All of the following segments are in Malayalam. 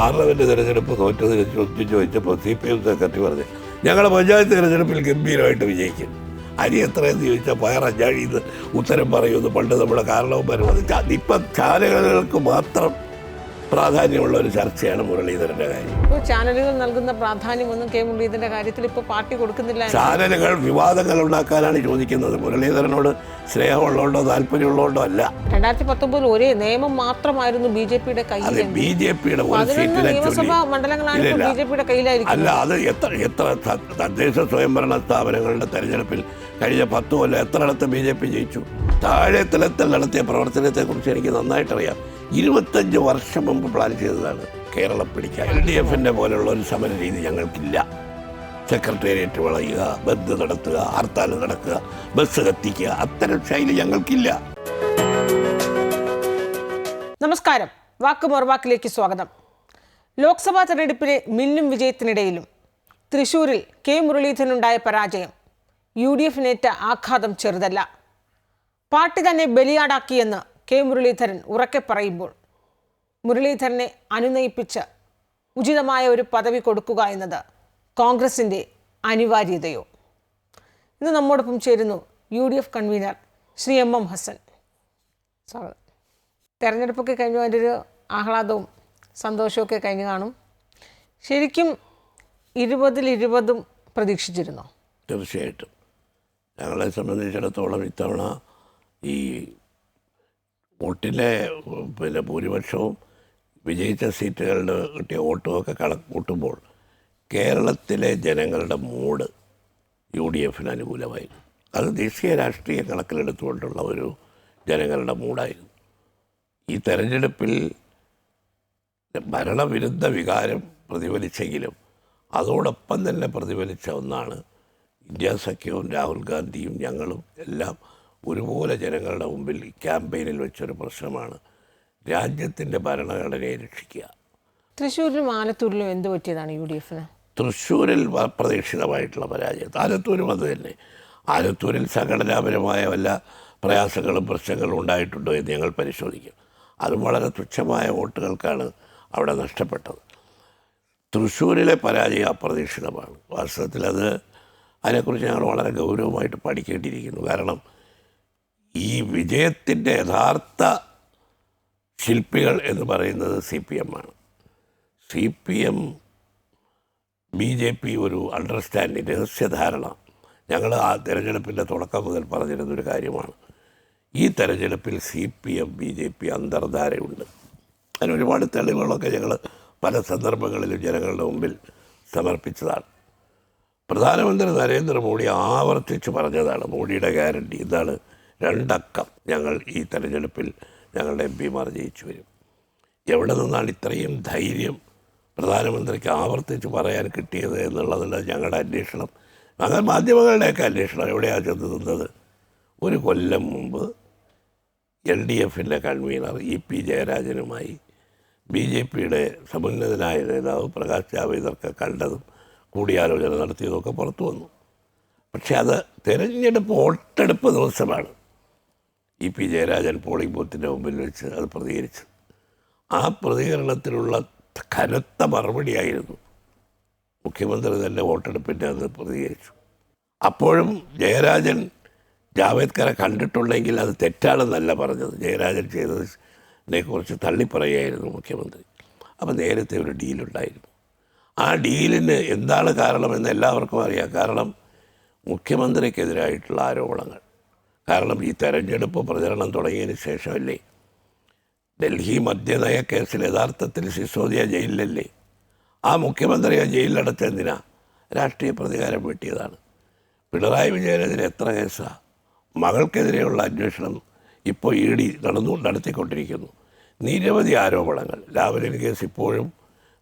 പാർലമെൻറ്റ് തിരഞ്ഞെടുപ്പ് തോറ്റതിനെ ചോദിച്ചപ്പോൾ CPM സെക്രട്ടറി പറഞ്ഞു ഞങ്ങൾ പഞ്ചായത്ത് തിരഞ്ഞെടുപ്പിൽ ഗംഭീരമായിട്ട് വിജയിക്കും. അരി എത്രയെന്ന് ചോദിച്ചാൽ പയറഞ്ചാഴിന്ന് ഉത്തരം പറയുമെന്ന് പണ്ട് നമ്മുടെ കാരണവന്മാർ പറഞ്ഞു. ഇപ്പം ചാനലുകൾക്ക് മാത്രം പ്രാധാന്യമുള്ള ഒരു ചർച്ചയാണ് മുരളീധരൻ്റെ കാര്യം. ചാനലുകൾ നൽകുന്ന പ്രാധാന്യമൊന്നും കെ മുരളീധരൻ്റെ കാര്യത്തിൽ ഇപ്പോൾ പാർട്ടി കൊടുക്കുന്നില്ല. ചാനലുകൾ വിവാദങ്ങൾ ഉണ്ടാക്കാനാണ് ചോദിക്കുന്നത്. മുരളീധരനോട് സ്നേഹമുള്ളതുകൊണ്ടോ താല്പര്യമുള്ളതുകൊണ്ടോ അല്ല. 2019 ഒരേ നിയമം മാത്രമായിരുന്നു BJPയുടെ കയ്യിൽ. അത് BJPയുടെ നിയമസഭാ മണ്ഡലങ്ങളാണ് BJPയുടെ കയ്യിലായിരിക്കും. അല്ല, അത് എത്ര തദ്ദേശ സ്വയംഭരണ സ്ഥാപനങ്ങളുടെ തെരഞ്ഞെടുപ്പിൽ കഴിഞ്ഞ 10 കൊല്ലം എത്രയിടത്ത് BJP ജയിച്ചു? താഴെ തലത്തിൽ നടത്തിയ പ്രവർത്തനത്തെക്കുറിച്ച് എനിക്ക് നന്നായിട്ടറിയാം. 25 വർഷം മുമ്പ് പ്ലാൻ ചെയ്തതാണ് കേരളം പിടിക്കാൻ. LDFൻ്റെ പോലുള്ള ഒരു സമര രീതി ഞങ്ങൾക്കില്ല. സെക്രട്ടേറിയറ്റ് വളയുക, ബന്ദ് നടത്തുക, ഹർത്താൽ നടക്കുക, ബസ് കത്തിക്കുക, അത്തരം ശൈലി ഞങ്ങൾക്കില്ല. നമസ്കാരം, വാക്ക് മറുവാക്കിലേക്ക് സ്വാഗതം. ലോക്സഭാ തെരഞ്ഞെടുപ്പിലെ മിന്നും വിജയത്തിനിടയിലും തൃശൂരിൽ കെ മുരളീധരനുണ്ടായ പരാജയം UDFനേറ്റ ആഘാതം ചെറുതല്ല. പാർട്ടി തന്നെ ബലിയാടാക്കിയെന്ന് കെ മുരളീധരൻ ഉറക്കെ പറയുമ്പോൾ മുരളീധരനെ അനുനയിപ്പിച്ച് ഉചിതമായ ഒരു പദവി കൊടുക്കുക എന്നത് കോൺഗ്രസിൻ്റെ അനിവാര്യതയോ? ഇന്ന് നമ്മോടൊപ്പം ചേരുന്നു UDF convener Shri MM Hasan. സ്വാഗതം. തെരഞ്ഞെടുപ്പൊക്കെ കഴിഞ്ഞു, അതിൻ്റെ ഒരു ആഹ്ലാദവും സന്തോഷമൊക്കെ കഴിഞ്ഞു കാണും. ശരിക്കും 20-20 പ്രതീക്ഷിച്ചിരുന്നോ? തീർച്ചയായിട്ടും. ഞങ്ങളെ സംബന്ധിച്ചിടത്തോളം ഇത്തവണ ഈ വോട്ടിലെ ഭൂരിപക്ഷവും വിജയിച്ച സീറ്റുകളുടെ കിട്ടിയ വോട്ടുമൊക്കെ കൂട്ടുമ്പോൾ കേരളത്തിലെ ജനങ്ങളുടെ മൂഡ് UDFന് അനുകൂലമായിരുന്നു. അത് ദേശീയ രാഷ്ട്രീയ കണക്കിലെടുത്തുകൊണ്ടുള്ള ഒരു ജനങ്ങളുടെ മൂഡായിരുന്നു. ഈ തെരഞ്ഞെടുപ്പിൽ ഭരണവിരുദ്ധ വികാരം പ്രതിഫലിച്ചെങ്കിലും അതോടൊപ്പം തന്നെ പ്രതിഫലിച്ച ഒന്നാണ് ഇന്ത്യ സഖ്യവും രാഹുൽ ഗാന്ധിയും ഞങ്ങളും എല്ലാം ഒരുപോലെ ജനങ്ങളുടെ മുമ്പിൽ ഈ ക്യാമ്പയിനിൽ വെച്ചൊരു പ്രശ്നമാണ് രാജ്യത്തിൻ്റെ ഭരണഘടനയെ രക്ഷിക്കുക. തൃശ്ശൂരിലും ആലത്തൂരിലും എന്ത് പറ്റിയതാണ് UDFന്? തൃശ്ശൂരിൽ അപ്രതീക്ഷിതമായിട്ടുള്ള പരാജയം. ആലത്തൂരും അത് തന്നെ. ആലത്തൂരിൽ സംഘടനാപരമായ വല്ല പ്രയാസങ്ങളും പ്രശ്നങ്ങളും ഉണ്ടായിട്ടുണ്ടോ എന്ന് ഞങ്ങൾ പരിശോധിക്കും. അതും വളരെ തുച്ഛമായ വോട്ടുകൾക്കാണ് അവിടെ നഷ്ടപ്പെട്ടത്. തൃശ്ശൂരിലെ പരാജയം അപ്രതീക്ഷിതമാണ്. വാസ്തവത്തിൽ അതിനെക്കുറിച്ച് ഞങ്ങൾ വളരെ ഗൗരവമായിട്ട് പഠിക്കേണ്ടിയിരിക്കുന്നു. കാരണം ഈ വിജയത്തിൻ്റെ യഥാർത്ഥ ശില്പികൾ എന്ന് പറയുന്നത് CPM ആണ്. CPM BJP ഒരു അണ്ടർസ്റ്റാൻഡിങ്, രഹസ്യധാരണ ഞങ്ങൾ ആ തെരഞ്ഞെടുപ്പിൻ്റെ തുടക്കം മുതൽ പറഞ്ഞിരുന്നൊരു കാര്യമാണ്. ഈ തെരഞ്ഞെടുപ്പിൽ CPM BJP അന്തർധാരയുണ്ട്. അതിനൊരുപാട് തെളിവുകളൊക്കെ ഞങ്ങൾ പല സന്ദർഭങ്ങളിലും ജനങ്ങളുടെ മുമ്പിൽ സമർപ്പിച്ചതാണ്. പ്രധാനമന്ത്രി നരേന്ദ്രമോദി ആവർത്തിച്ച് പറഞ്ഞതാണ്, മോഡിയുടെ ഗ്യാരണ്ടി ഇതാണ്, 2 അക്കം ഞങ്ങൾ ഈ തെരഞ്ഞെടുപ്പിൽ ഞങ്ങളുടെ MP ജയിച്ചു വരും. എവിടെ നിന്നാണ് ഇത്രയും ധൈര്യം പ്രധാനമന്ത്രിക്ക് ആവർത്തിച്ച് പറയാൻ കിട്ടിയത് എന്നുള്ളതിൽ ഞങ്ങളുടെ അന്വേഷണം, അങ്ങനെ മാധ്യമങ്ങളുടെയൊക്കെ അന്വേഷണം എവിടെയാണ് ചെന്ന് നിന്നത്? ഒരു കൊല്ലം മുമ്പ് LDFൻ്റെ കൺവീനർ EP ജയരാജനുമായി BJPയുടെ സമുന്നതനായ നേതാവ് പ്രകാശ് ജാവ്ദേക്കർ കണ്ടതും കൂടിയാലോചന നടത്തിയതൊക്കെ പുറത്തു വന്നു. പക്ഷെ അത് തെരഞ്ഞെടുപ്പ് വോട്ടെടുപ്പ് ദിവസമാണ് EP ജയരാജൻ പോളിംഗ് ബൂത്തിൻ്റെ മുമ്പിൽ വെച്ച് അത് പ്രതികരിച്ചു. ആ പ്രതികരണത്തിലുള്ള കനത്ത മറുപടിയായിരുന്നു മുഖ്യമന്ത്രി തന്നെ വോട്ടെടുപ്പിൻ്റെ അത് പ്രതികരിച്ചു. അപ്പോഴും ജയരാജൻ ജാവേദ്കറെ കണ്ടിട്ടുണ്ടെങ്കിൽ അത് തെറ്റാണെന്നല്ല പറഞ്ഞത്. ജയരാജൻ ചെയ്തതിനെക്കുറിച്ച് തള്ളിപ്പറയായിരുന്നു മുഖ്യമന്ത്രി. അപ്പോൾ നേരത്തെ ഒരു ഡീലുണ്ടായിരുന്നു. ആ ഡീലിന് എന്താണ് കാരണമെന്ന് എല്ലാവർക്കും അറിയാം. കാരണം മുഖ്യമന്ത്രിക്കെതിരായിട്ടുള്ള ആരോപണങ്ങൾ. കാരണം ഈ തെരഞ്ഞെടുപ്പ് പ്രചരണം തുടങ്ങിയതിന് ശേഷമല്ലേ ഡൽഹി മദ്യനയ കേസിൽ യഥാർത്ഥത്തിൽ സിസോദിയ ജയിലിലല്ലേ? ആ മുഖ്യമന്ത്രിയെ ജയിലിലടച്ചെന്തിനാ? രാഷ്ട്രീയ പ്രതികാരം വീട്ടിയതാണ്. പിണറായി വിജയനെതിരെ എത്ര കേസാണ്? മകൾക്കെതിരെയുള്ള അന്വേഷണം ഇപ്പോൾ ED നടത്തിക്കൊണ്ടിരിക്കുന്നു. നിരവധി ആരോപണങ്ങൾ. ലാവലിൻ കേസ് ഇപ്പോഴും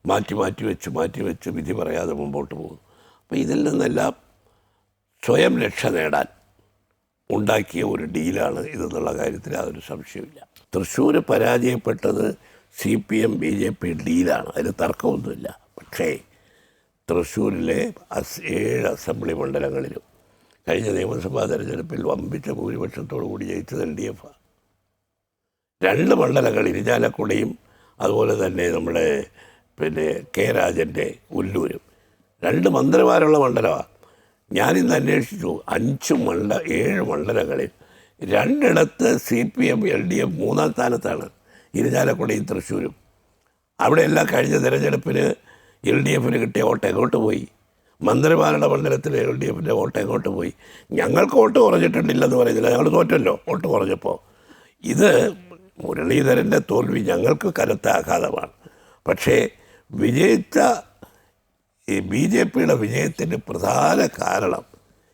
മാറ്റി വെച്ച് വിധി പറയാതെ മുമ്പോട്ട് പോകുന്നു. അപ്പോൾ ഇതിൽ നിന്നെല്ലാം സ്വയം രക്ഷ നേടാൻ ഉണ്ടാക്കിയ ഒരു ഡീലാണ് ഇതെന്നുള്ള കാര്യത്തിൽ യാതൊരു സംശയമില്ല. തൃശ്ശൂർ പരാജയപ്പെട്ടത് CPM BJP ഡീലാണ്, അതിൽ തർക്കമൊന്നുമില്ല. പക്ഷേ തൃശ്ശൂരിലെ 7 അസംബ്ലി മണ്ഡലങ്ങളിലും കഴിഞ്ഞ നിയമസഭാ തെരഞ്ഞെടുപ്പിൽ വമ്പിച്ച ഭൂരിപക്ഷത്തോടു കൂടി ജയിച്ചത് LDF. 2 മണ്ഡലങ്ങൾ ഇരിഞ്ഞാലക്കുടയും അതുപോലെ തന്നെ നമ്മുടെ പിന്നെ കെ രാജൻ്റെ ഉല്ലൂരും 2 മന്ത്രിമാരുള്ള മണ്ഡലമാണ്. ഞാനിന്ന് അന്വേഷിച്ചു 7 മണ്ഡലങ്ങളിൽ 2 CPM LDF 3-ാം സ്ഥാനത്താണ്, ഇരിഞ്ഞാലക്കുടയും തൃശ്ശൂരും. അവിടെയെല്ലാം കഴിഞ്ഞ തിരഞ്ഞെടുപ്പിന് LDF കിട്ടിയ വോട്ട് എങ്ങോട്ട് പോയി? മന്ത്രിമാരുടെ മണ്ഡലത്തിൽ LDF വോട്ട് എങ്ങോട്ട് പോയി? ഞങ്ങൾക്ക് വോട്ട് കുറഞ്ഞിട്ടുണ്ടില്ലെന്ന് പറയുന്നില്ല, ഞങ്ങൾ തോറ്റല്ലോ വോട്ട് കുറഞ്ഞപ്പോൾ. ഇത് മുരളീധരൻ്റെ തോൽവി ഞങ്ങൾക്ക് കനത്ത ആഘാതമാണ്. പക്ഷേ വിജയിച്ച ഈ BJPയുടെ വിജയത്തിൻ്റെ പ്രധാന കാരണം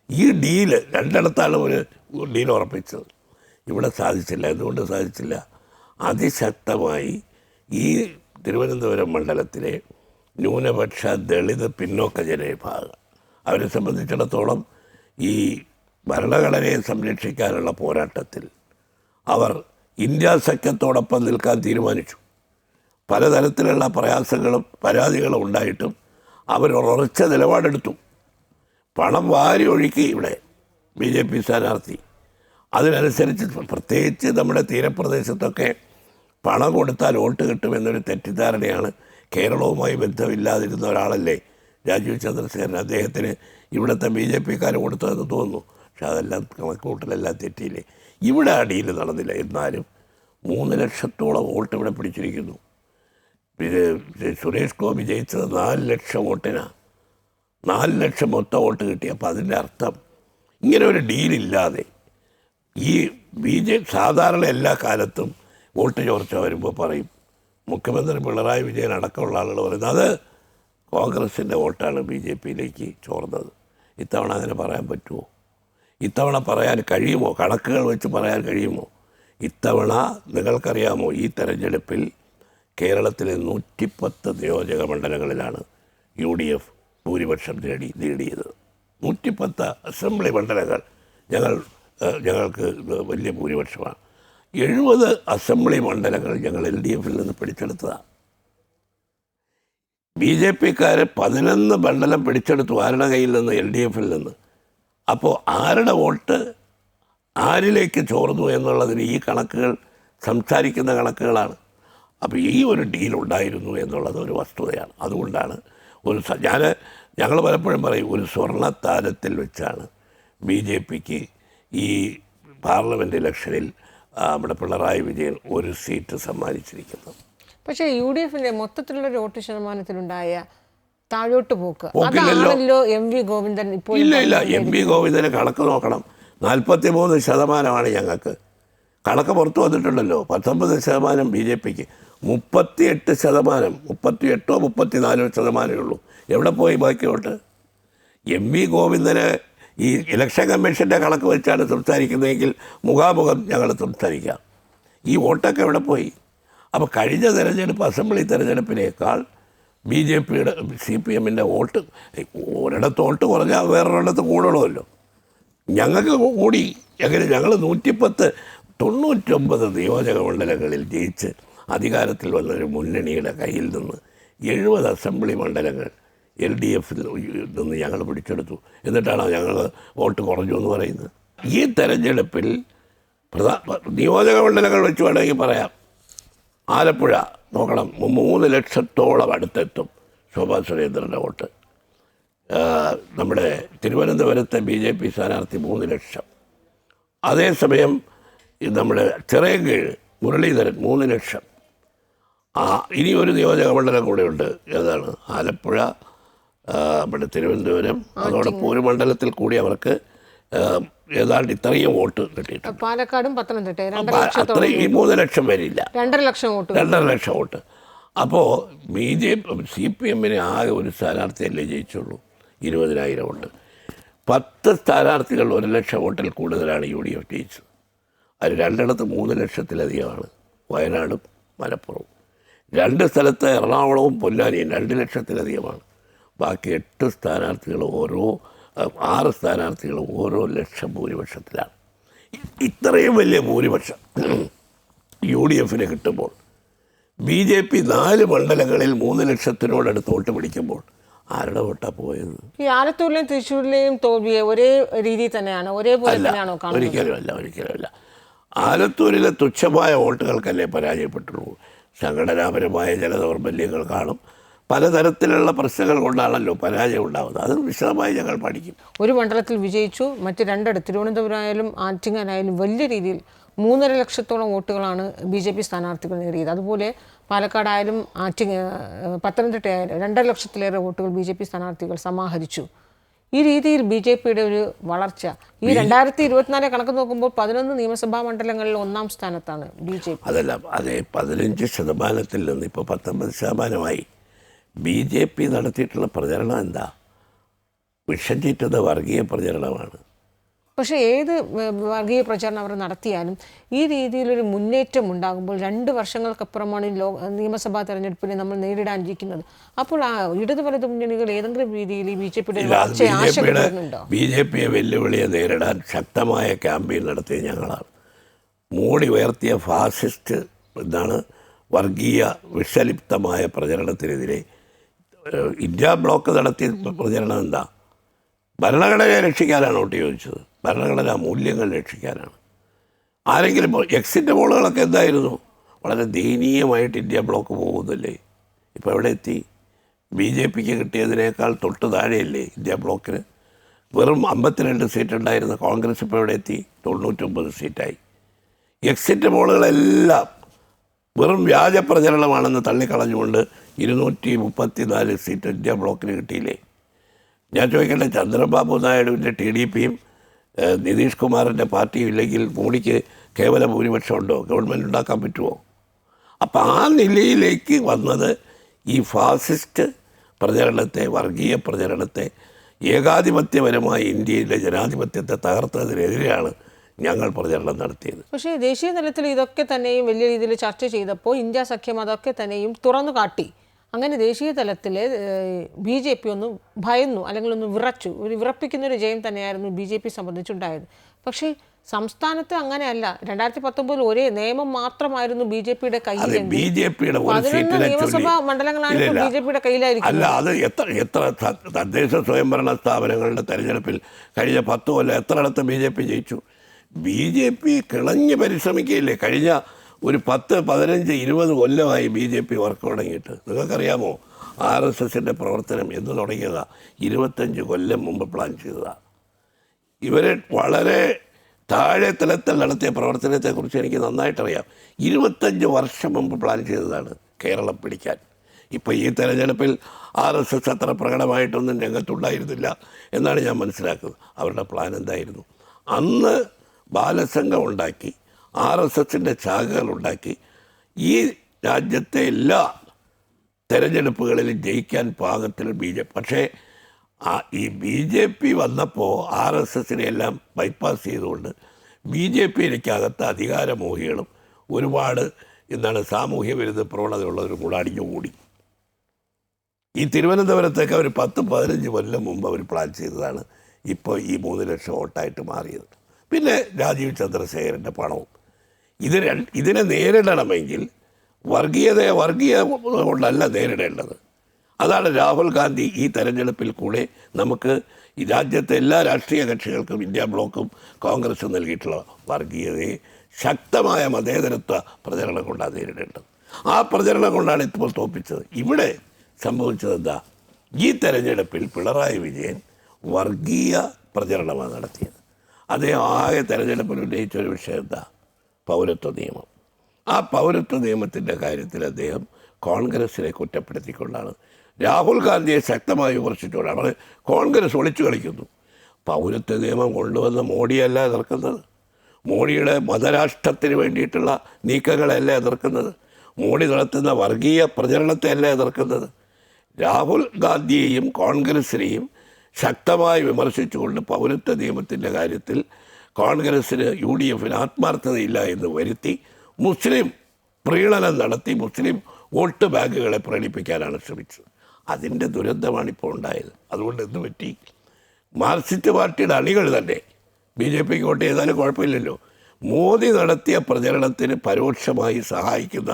ഈ ഡീല് 2 ഒരു ഡീൽ ഉറപ്പിച്ചത്. ഇവിടെ സാധിച്ചില്ല. എന്തുകൊണ്ട് സാധിച്ചില്ല? അതിശക്തമായി ഈ തിരുവനന്തപുരം മണ്ഡലത്തിലെ ന്യൂനപക്ഷ ദളിത് പിന്നോക്ക ജനവിഭാഗം അവരെ സംബന്ധിച്ചിടത്തോളം ഈ ഭരണഘടനയെ സംരക്ഷിക്കാനുള്ള പോരാട്ടത്തിൽ അവർ ഇന്ത്യ സഖ്യത്തോടൊപ്പം നിൽക്കാൻ തീരുമാനിച്ചു. പലതരത്തിലുള്ള പ്രയാസങ്ങളും പരാതികളും ഉണ്ടായിട്ടും അവർ ഉറച്ച നിലപാടെടുത്തു. പണം വാരി ഒഴുക്കി ഇവിടെ BJP സ്ഥാനാർത്ഥി. അതിനനുസരിച്ച് പ്രത്യേകിച്ച് നമ്മുടെ തീരപ്രദേശത്തൊക്കെ പണം കൊടുത്താൽ വോട്ട് കിട്ടുമെന്നൊരു തെറ്റിദ്ധാരണയാണ്. കേരളവുമായി ബന്ധമില്ലാതിരുന്ന ഒരാളല്ലേ രാജീവ് ചന്ദ്രശേഖരൻ. അദ്ദേഹത്തിന് ഇവിടുത്തെ BJPക്കാർ കൊടുത്തതെന്ന് തോന്നുന്നു. പക്ഷെ അതെല്ലാം കണക്കൂട്ടലെല്ലാം തെറ്റിയില്ലേ. ഇവിടെ ആ ഡീല് നടന്നില്ല. എന്നാലും 3 ലക്ഷത്തോളം വോട്ട് ഇവിടെ പിടിച്ചിരിക്കുന്നു. സുരേഷ് ഗോപി ജയിച്ചത് 4 ലക്ഷം വോട്ടിനാണ്. 4 ലക്ഷം മൊത്തം വോട്ട് കിട്ടി. അപ്പോൾ അതിൻ്റെ അർത്ഥം ഇങ്ങനെ ഒരു ഡീലില്ലാതെ ഈ സാധാരണ എല്ലാ കാലത്തും വോട്ട് ചോർച്ച വരുമ്പോൾ പറയും, മുഖ്യമന്ത്രി പിണറായി വിജയൻ അടക്കമുള്ള ആളുകൾ പറയുന്നത് അത് കോൺഗ്രസിൻ്റെ വോട്ടാണ് BJPയിലേക്ക് ചോർന്നത്. ഇത്തവണ അങ്ങനെ പറയാൻ പറ്റുമോ? ഇത്തവണ പറയാൻ കഴിയുമോ? കണക്കുകൾ വെച്ച് പറയാൻ കഴിയുമോ? ഇത്തവണ നിങ്ങൾക്കറിയാമോ, ഈ തെരഞ്ഞെടുപ്പിൽ കേരളത്തിലെ 110 നിയോജക മണ്ഡലങ്ങളിലാണ് UDF ഭൂരിപക്ഷം നേടിയത്. 110 അസംബ്ലി മണ്ഡലങ്ങൾ ഞങ്ങൾക്ക് വലിയ ഭൂരിപക്ഷമാണ്. 70 അസംബ്ലി മണ്ഡലങ്ങൾ ഞങ്ങൾ LDFിൽ നിന്ന് പിടിച്ചെടുത്തതാണ്. BJPക്കാർ 11 മണ്ഡലം പിടിച്ചെടുത്തു ആരുടെ കയ്യിൽ നിന്ന്? LDFിൽ നിന്ന്. അപ്പോൾ ആരുടെ വോട്ട് ആരിലേക്ക് ചോർന്നു എന്നുള്ളതിന് ഈ കണക്കുകൾ സംസാരിക്കുന്ന കണക്കുകളാണ്. അപ്പോൾ ഈ ഒരു ഡീലുണ്ടായിരുന്നു എന്നുള്ളത് ഒരു വസ്തുതയാണ്. അതുകൊണ്ടാണ് ഞങ്ങൾ പലപ്പോഴും പറയും, ഒരു സ്വർണ്ണത്താരത്തിൽ വെച്ചാണ് BJPക്ക് ഈ പാർലമെൻറ്റ് ഇലക്ഷനിൽ നമ്മുടെ പിണറായി വിജയൻ ഒരു സീറ്റ് സമ്മാനിച്ചിരിക്കുന്നത്. പക്ഷേ UDFിൻ്റെ മൊത്തത്തിലുള്ളൊരു വോട്ട് ശതമാനത്തിലുണ്ടായ താഴോട്ട് പോക്ക് അതാണല്ലോ MV ഗോവിന്ദൻ ഇപ്പോൾ. ഇല്ല MV ഗോവിന്ദന് കണക്ക് നോക്കണം. 43% ഞങ്ങൾക്ക്. കണക്ക് പുറത്തു വന്നിട്ടുണ്ടല്ലോ. 19% BJPക്ക്, 38%, 38 or 34% ഉള്ളൂ. എവിടെ പോയി ബാക്കി വോട്ട്? MV ഗോവിന്ദന് ഈ ഇലക്ഷൻ കമ്മീഷൻ്റെ കണക്ക് വെച്ചാണ് സംസാരിക്കുന്നതെങ്കിൽ മുഖാമുഖം ഞങ്ങൾ സംസാരിക്കാം. ഈ വോട്ടൊക്കെ എവിടെ പോയി? അപ്പോൾ കഴിഞ്ഞ തെരഞ്ഞെടുപ്പ് അസംബ്ലി തെരഞ്ഞെടുപ്പിനേക്കാൾ BJPയുടെ CPMൻ്റെ വോട്ട് ഒരിടത്ത് വോട്ട് കുറഞ്ഞാൽ വേറൊരിടത്ത് കൂടണമല്ലോ. ഞങ്ങൾക്ക് കൂടി. എങ്ങനെ? ഞങ്ങൾ 99 നിയോജക മണ്ഡലങ്ങളിൽ ജയിച്ച് അധികാരത്തിൽ വന്നൊരു മുന്നണിയുടെ കയ്യിൽ നിന്ന് 70 അസംബ്ലി മണ്ഡലങ്ങൾ LDFിൽ നിന്ന് ഞങ്ങൾ പിടിച്ചെടുത്തു. എന്നിട്ടാണോ ഞങ്ങൾ വോട്ട് കുറഞ്ഞു എന്ന് പറയുന്നത്? ഈ തെരഞ്ഞെടുപ്പിൽ നിയോജക മണ്ഡലങ്ങൾ വെച്ച് വേണമെങ്കിൽ പറയാം. ആലപ്പുഴ നോക്കണം, 3 ലക്ഷത്തോളം അടുത്തെത്തും ശോഭാ സുരേന്ദ്രൻ്റെ വോട്ട്. നമ്മുടെ തിരുവനന്തപുരത്തെ BJP സ്ഥാനാർത്ഥി 3 ലക്ഷം. അതേസമയം നമ്മുടെ ചിറയൻകീഴ് മുരളീധരൻ 3 ലക്ഷം. ഇനി ഒരു നിയോജക മണ്ഡലം കൂടെയുണ്ട്. ഏതാണ്? ആലപ്പുഴ, നമ്മുടെ തിരുവനന്തപുരം. അതോടൊപ്പം ഒരു മണ്ഡലത്തിൽ കൂടി അവർക്ക് ഏതാണ്ട് ഇത്രയും വോട്ട് കിട്ടിയിട്ടുണ്ട്. പാലക്കാടും പത്തനംതിട്ടയും അത്രയും. ഈ 3 ലക്ഷം വരില്ല, 2.5 ലക്ഷം വോട്ട്. അപ്പോൾ CPMന് ആകെ ഒരു സ്ഥാനാർത്ഥിയല്ലേ ജയിച്ചുള്ളൂ, 20,000 വോട്ട്. 10 സ്ഥാനാർത്ഥികൾ 1 ലക്ഷം വോട്ടിൽ കൂടുതലാണ് UDF ജയിച്ചത്. അത് 2 3 ലക്ഷത്തിലധികമാണ്. വയനാടും മലപ്പുറവും. 2 സ്ഥലത്ത് എറണാകുളവും പൊന്നാനിയും 2 ലക്ഷത്തിലധികമാണ്. ബാക്കി 8 സ്ഥാനാർത്ഥികൾ 6 സ്ഥാനാർത്ഥികളും ഓരോ ലക്ഷം ഭൂരിപക്ഷത്തിലാണ്. ഇത്രയും വലിയ ഭൂരിപക്ഷം UDFന് കിട്ടുമ്പോൾ BJP 4 മണ്ഡലങ്ങളിൽ 3 ലക്ഷത്തിനോടടുത്ത് വോട്ട് പിടിക്കുമ്പോൾ ആരുടെ വോട്ടാണ് പോയത്? ഈ ആലത്തൂരിലെയും തൃശ്ശൂരിലെയും തോൽവിയെ ഒരേ രീതിയിൽ തന്നെയാണ്, ഒരേപോലെ തന്നെയാണോ കാണുന്നത്? ഒരിക്കലുമല്ല. ആലത്തൂരിലെ തുച്ഛമായ വോട്ടുകൾക്കല്ലേ പരാജയപ്പെട്ടുള്ളൂ. സംഘടനാപരമായ ചില ദൗർബല്യങ്ങൾ കാണും. പലതരത്തിലുള്ള പ്രശ്നങ്ങൾ കൊണ്ടാണല്ലോ പരാജയം ഉണ്ടാകുന്നത്. അത് വിശദമായി ഞങ്ങൾ പഠിക്കും. ഒരു മണ്ഡലത്തിൽ വിജയിച്ചു, മറ്റ് രണ്ടിടത്ത് തിരുവനന്തപുരമായാലും ആറ്റിങ്ങലായാലും വലിയ രീതിയിൽ 3.5 ലക്ഷത്തോളം വോട്ടുകളാണ് BJP സ്ഥാനാർത്ഥികൾ നേടിയത്. അതുപോലെ പാലക്കാടായാലും പത്തനംതിട്ടയായാലും 2.5 ലക്ഷത്തിലേറെ വോട്ടുകൾ BJP സ്ഥാനാർത്ഥികൾ സമാഹരിച്ചു. ഈ രീതിയിൽ BJPയുടെ ഒരു വളർച്ച ഈ 2024 കണക്ക് നോക്കുമ്പോൾ 11 നിയമസഭാ മണ്ഡലങ്ങളിൽ 1-ാം സ്ഥാനത്താണ് BJP. അതല്ല, അതേ 15% നിന്ന് ഇപ്പോൾ 19% BJP നടത്തിയിട്ടുള്ള പ്രചരണം എന്താ? വിഷം ചീറ്റുന്ന വർഗീയ പ്രചരണമാണ്. പക്ഷേ ഏത് വർഗീയ പ്രചാരണം അവർ നടത്തിയാലും ഈ രീതിയിലൊരു മുന്നേറ്റം ഉണ്ടാകുമ്പോൾ 2 വർഷങ്ങൾക്കപ്പുറമാണ് നിയമസഭാ തെരഞ്ഞെടുപ്പിനെ നമ്മൾ നേരിടാനിരിക്കുന്നത്. അപ്പോൾ ആ ഇടതു വലതു മുന്നണികൾ ഏതെങ്കിലും രീതിയിൽ BJPയെ വെല്ലുവിളിയെ നേരിടാൻ ശക്തമായ ക്യാമ്പയിൻ നടത്തിയത് ഞങ്ങളാണ്. മോഡി ഉയർത്തിയ ഫാസിസ്റ്റ് എന്താണ് വർഗീയ വിഷലിപ്തമായ പ്രചരണത്തിനെതിരെ ഇന്ത്യ ബ്ലോക്ക് നടത്തിയ പ്രചരണം എന്താ? ഭരണഘടനയെ രക്ഷിക്കാനാണ് വോട്ട് ചോദിച്ചത്. ഭരണഘടനാ മൂല്യങ്ങൾ രക്ഷിക്കാനാണ്. ആരെങ്കിലും എക്സിറ്റ് പോളുകളൊക്കെ എന്തായിരുന്നു? വളരെ ദയനീയമായിട്ട് ഇന്ത്യ ബ്ലോക്ക് പോകുന്നില്ലേ? ഇപ്പോൾ എവിടെ എത്തി? BJPക്ക് കിട്ടിയതിനേക്കാൾ തൊട്ട് താഴെയല്ലേ ഇന്ത്യ ബ്ലോക്കിന്? വെറും 52 സീറ്റ് ഉണ്ടായിരുന്ന കോൺഗ്രസ് ഇപ്പോൾ എവിടെ എത്തി? 99 സീറ്റായി. എക്സിറ്റ് പോളുകളെല്ലാം വെറും വ്യാജ പ്രചരണമാണെന്ന് തള്ളിക്കളഞ്ഞുകൊണ്ട് 234 സീറ്റ് ഇന്ത്യ ബ്ലോക്കിന് കിട്ടിയില്ലേ? ഞാൻ ചോദിക്കട്ടെ, ചന്ദ്രബാബു നായിഡുവിൻ്റെ TDPയും നിതീഷ് കുമാറിൻ്റെ പാർട്ടിയും ഇല്ലെങ്കിൽ മോഡിക്ക് കേവല ഭൂരിപക്ഷം ഉണ്ടോ? ഗവൺമെൻറ് ഉണ്ടാക്കാൻ പറ്റുമോ? അപ്പോൾ ആ നിലയിലേക്ക് വന്നത് ഈ ഫാസിസ്റ്റ് പ്രചരണത്തെ, വർഗീയ പ്രചരണത്തെ, ഏകാധിപത്യപരമായ ഇന്ത്യയിലെ ജനാധിപത്യത്തെ തകർത്തതിനെതിരെയാണ് ഞങ്ങൾ പ്രചരണം നടത്തിയത്. പക്ഷേ ദേശീയ തലത്തിൽ ഇതൊക്കെ തന്നെയും വലിയ രീതിയിൽ ചർച്ച ചെയ്തപ്പോൾ ഇന്ത്യ സഖ്യം അതൊക്കെ തന്നെയും തുറന്നു കാട്ടി. അങ്ങനെ ദേശീയ തലത്തിൽ BJP ഒന്ന് ഭയന്നു, അല്ലെങ്കിൽ ഒന്ന് വിറച്ചു. ഒരു വിറപ്പിക്കുന്നൊരു ജയം തന്നെയായിരുന്നു BJP സംബന്ധിച്ചുണ്ടായത്. പക്ഷേ സംസ്ഥാനത്ത് അങ്ങനെയല്ല. 2019 ഒരേ നിയമം മാത്രമായിരുന്നു BJPയുടെ കയ്യിൽ. 11 നിയമസഭാ മണ്ഡലങ്ങളാണ് BJPയുടെ കയ്യിലായിരിക്കും. അല്ല, അത് എത്ര തദ്ദേശ സ്വയംഭരണ സ്ഥാപനങ്ങളുടെ തെരഞ്ഞെടുപ്പിൽ കഴിഞ്ഞ 10 കൊല്ലം എത്രയിടത്ത് BJP ജയിച്ചു? BJP കിളഞ്ഞ് പരിശ്രമിക്കുകയില്ലേ? കഴിഞ്ഞ ഒരു 10, 15, 20 കൊല്ലമായി BJP വർക്ക് തുടങ്ങിയിട്ട്. നിങ്ങൾക്കറിയാമോ, RSSൻ്റെ പ്രവർത്തനം എന്ന് തുടങ്ങിയതാണ്? 25 കൊല്ലം മുമ്പ് പ്ലാൻ ചെയ്തതാണ്. ഇവരെ വളരെ താഴെ തലത്തിൽ നടത്തിയ പ്രവർത്തനത്തെക്കുറിച്ച് എനിക്ക് നന്നായിട്ടറിയാം. 25 വർഷം മുമ്പ് പ്ലാൻ ചെയ്തതാണ് കേരളം പിടിക്കാൻ. ഇപ്പോൾ ഈ തെരഞ്ഞെടുപ്പിൽ RSS അത്ര പ്രകടമായിട്ടൊന്നും രംഗത്തുണ്ടായിരുന്നില്ല എന്നാണ് ഞാൻ മനസ്സിലാക്കുന്നത്. അവരുടെ പ്ലാൻ എന്തായിരുന്നു? അന്ന് ബാലസംഘം ഉണ്ടാക്കി, RSSൻ്റെ ശാഖകളുണ്ടാക്കി ഈ രാജ്യത്തെ എല്ലാ തെരഞ്ഞെടുപ്പുകളിലും ജയിക്കാൻ പാകത്തിൽ BJP. പക്ഷേ ഈ BJP വന്നപ്പോൾ RSSനെ എല്ലാം ബൈപ്പാസ് ചെയ്തുകൊണ്ട് BJPയിലേക്കകത്ത് അധികാരമോഹികളും ഒരുപാട് സാമൂഹ്യ വിരുദ്ധ പ്രവണതയുള്ളവരും കൂടെ അടിഞ്ഞുകൂടി. ഈ തിരുവനന്തപുരത്തേക്ക് അവർ 10-15 കൊല്ലം മുമ്പ് അവർ പ്ലാൻ ചെയ്തതാണ് ഇപ്പോൾ ഈ 3 ലക്ഷം വോട്ടായിട്ട് മാറിയത്. പിന്നെ രാജീവ് ചന്ദ്രശേഖരൻ്റെ പണവും. ഇതിനെ നേരിടണമെങ്കിൽ വർഗീയ കൊണ്ടല്ല നേരിടേണ്ടത്. അതാണ് രാഹുൽ ഗാന്ധി ഈ തെരഞ്ഞെടുപ്പിൽ കൂടെ നമുക്ക് ഈ രാജ്യത്തെ എല്ലാ രാഷ്ട്രീയ കക്ഷികൾക്കും ഇന്ത്യ ബ്ലോക്കും കോൺഗ്രസും നൽകിയിട്ടുള്ള വർഗീയതയെ ശക്തമായ മതേതരത്വ പ്രചരണം കൊണ്ടാണ് നേരിടേണ്ടത്. ആ പ്രചരണം കൊണ്ടാണ് ഇപ്പോൾ തോൽപ്പിച്ചത്. ഇവിടെ സംഭവിച്ചത് എന്താ? ഈ തെരഞ്ഞെടുപ്പിൽ പിണറായി വിജയൻ വർഗീയ പ്രചരണമാണ് നടത്തിയത്. അദ്ദേഹം ആകെ തെരഞ്ഞെടുപ്പിൽ ഉന്നയിച്ചൊരു വിഷയം എന്താ? പൗരത്വ നിയമം. ആ പൗരത്വ നിയമത്തിൻ്റെ കാര്യത്തിൽ അദ്ദേഹം കോൺഗ്രസിനെ കുറ്റപ്പെടുത്തിക്കൊണ്ടാണ്, രാഹുൽ ഗാന്ധിയെ ശക്തമായി വിമർശിച്ചുകൊണ്ടാണ്. അവർ കോൺഗ്രസ് ഒളിച്ചു കളിക്കുന്നു. പൗരത്വ നിയമം കൊണ്ടുവന്ന മോഡിയല്ല എതിർക്കുന്നത്. മോഡിയുടെ മതരാഷ്ട്രത്തിന് വേണ്ടിയിട്ടുള്ള നീക്കങ്ങളല്ല എതിർക്കുന്നത്. മോഡി നടത്തുന്ന വർഗീയ പ്രചരണത്തെയല്ല എതിർക്കുന്നത്. രാഹുൽ ഗാന്ധിയെയും കോൺഗ്രസിനെയും ശക്തമായി വിമർശിച്ചുകൊണ്ട് പൗരത്വ നിയമത്തിൻ്റെ കാര്യത്തിൽ കോൺഗ്രസ്സിന് UDFന് ആത്മാർത്ഥതയില്ല എന്ന് വരുത്തി മുസ്ലിം പ്രീണനം നടത്തി മുസ്ലിം വോട്ട് ബാങ്കുകളെ പ്രകടിപ്പിക്കാനാണ് ശ്രമിച്ചത്. അതിൻ്റെ ദുരന്തമാണിപ്പോൾ ഉണ്ടായത്. അതുകൊണ്ട് എന്ത് പറ്റി? മാർക്സിസ്റ്റ് പാർട്ടിയുടെ അണികൾ തന്നെ BJPക്ക് വോട്ട് ചെയ്താലും കുഴപ്പമില്ലല്ലോ. മോദി നടത്തിയ പ്രചരണത്തിന് പരോക്ഷമായി സഹായിക്കുന്ന